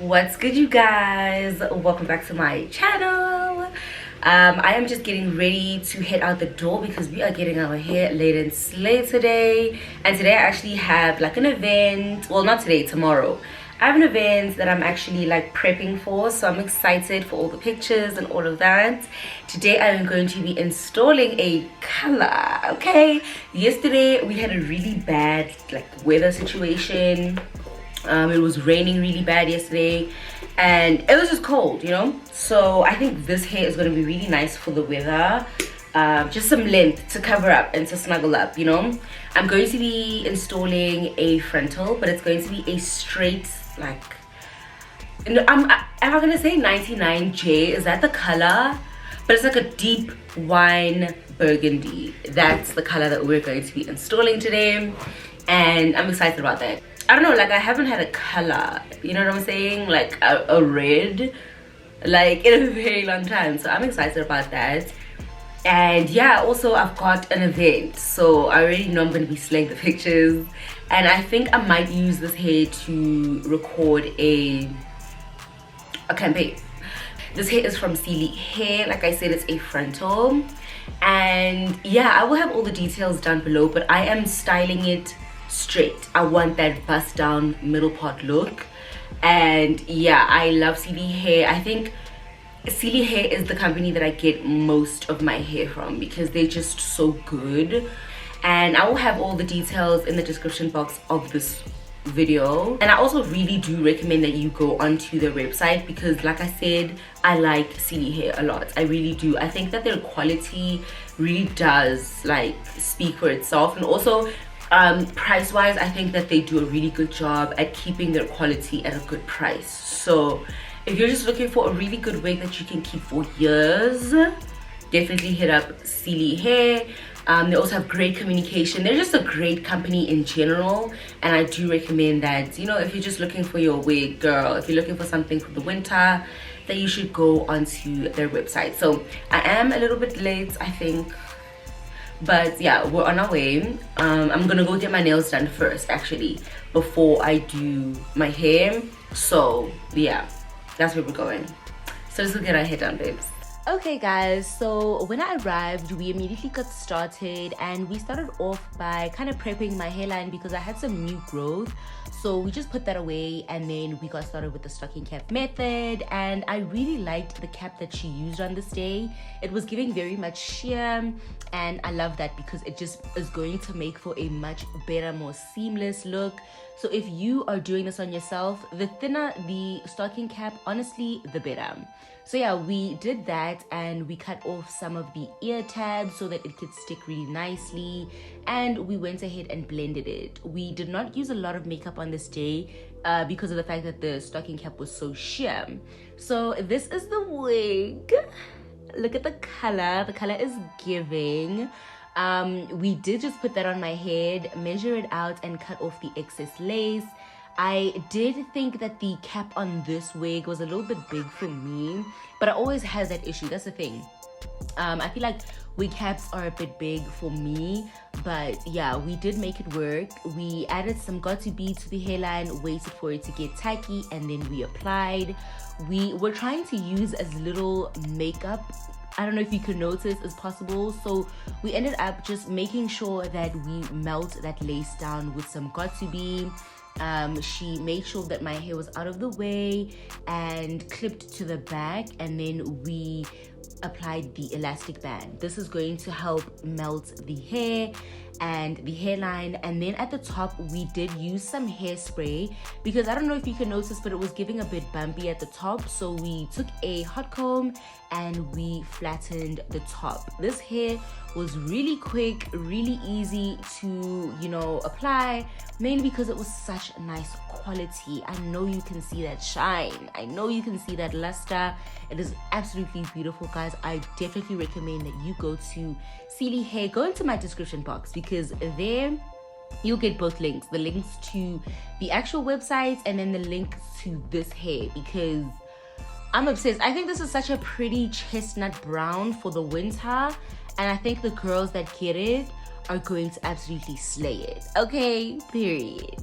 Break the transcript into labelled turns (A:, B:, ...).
A: What's good, you guys? Welcome back to my channel. I am just getting ready to head out the door because we are getting our hair laid in Celie today. And today I actually have like an event. Well, not today, tomorrow. I have an event that I'm actually like prepping for, so I'm excited for all the pictures and all of that. Today I am going to be installing a color. Okay, yesterday we had a really bad like weather situation. It was raining really bad yesterday and it was just cold, you know, so I think this hair is going to be really nice for the weather. Just some length to cover up and to snuggle up, you know. I'm going to be installing a frontal, but it's going to be a straight, like, am I gonna say 99J? Is that the color? But it's like a deep wine burgundy. That's the color that we're going to be installing today, and I'm excited about that. I don't know, like I haven't had a color, you know what I'm saying, like a red, like in a very long time, so I'm excited about that. And yeah, also I've got an event, so I already know I'm going to be slaying the pictures, and I think I might use this hair to record a campaign. This hair is from Celie hair. Like I said, it's a frontal, and yeah, I will have all the details down below, but I am styling it straight. I want that bust down middle part look. And yeah, I love Celie hair. I think Celie hair is the company that I get most of my hair from because they're just so good. And I will have all the details in the description box of this video. And I also really do recommend that you go onto their website because, like I said, I like Celie hair a lot. I really do. I think that their quality really does like speak for itself, and also price wise, I think that they do a really good job at keeping their quality at a good price. So if you're just looking for a really good wig that you can keep for years, definitely hit up Celie hair. They also have great communication. They're just a great company in general, and I do recommend that, you know, if you're just looking for your wig, girl, if you're looking for something for the winter, that you should go onto their website. So I am a little bit late, I think, but yeah, we're on our way. I'm gonna go get my nails done first, actually, before I do my hair. So yeah, that's where we're going. So let's go get our hair done, babes. Okay guys, so when I arrived, we immediately got started, and we started off by kind of prepping my hairline because I had some new growth. So we just put that away, and then we got started with the stocking cap method. And I really liked the cap that she used on this day. It was giving very much sheer, and I love that because it just is going to make for a much better, more seamless look. So if you are doing this on yourself, the thinner the stocking cap, honestly, the better. So yeah, we did that, and we cut off some of the ear tabs so that it could stick really nicely, and we went ahead and blended it. We did not use a lot of makeup on this day because of the fact that the stocking cap was so sheer. So this is the wig. Look at the color. The color is giving. We did just put that on my head, measure it out, and cut off the excess lace. I did think that the cap on this wig was a little bit big for me, but I always have that issue. That's the thing. I feel like wig caps are a bit big for me, but yeah, we did make it work. We added some got-to beads to the hairline, waited for it to get tacky, and then we applied. We were trying to use as little makeup, I don't know if you could notice, as possible. So we ended up just making sure that we melt that lace down with some got-to bead. She made sure that my hair was out of the way and clipped to the back, and then we applied the elastic band. This is going to help melt the hair and the hairline. And then at the top, we did use some hairspray because I don't know if you can notice, but it was giving a bit bumpy at the top. So we took a hot comb and we flattened the top. This hair was really quick, really easy to, you know, apply, mainly because it was such nice quality. I know you can see that shine. I know you can see that luster. It is absolutely beautiful, guys. I definitely recommend that you go to Celie hair. Go into my description box because there you'll get both links, the links to the actual website and then the link to this hair, because I'm obsessed. I think this is such a pretty chestnut brown for the winter, and I think the girls that get it are going to absolutely slay it. Okay, period.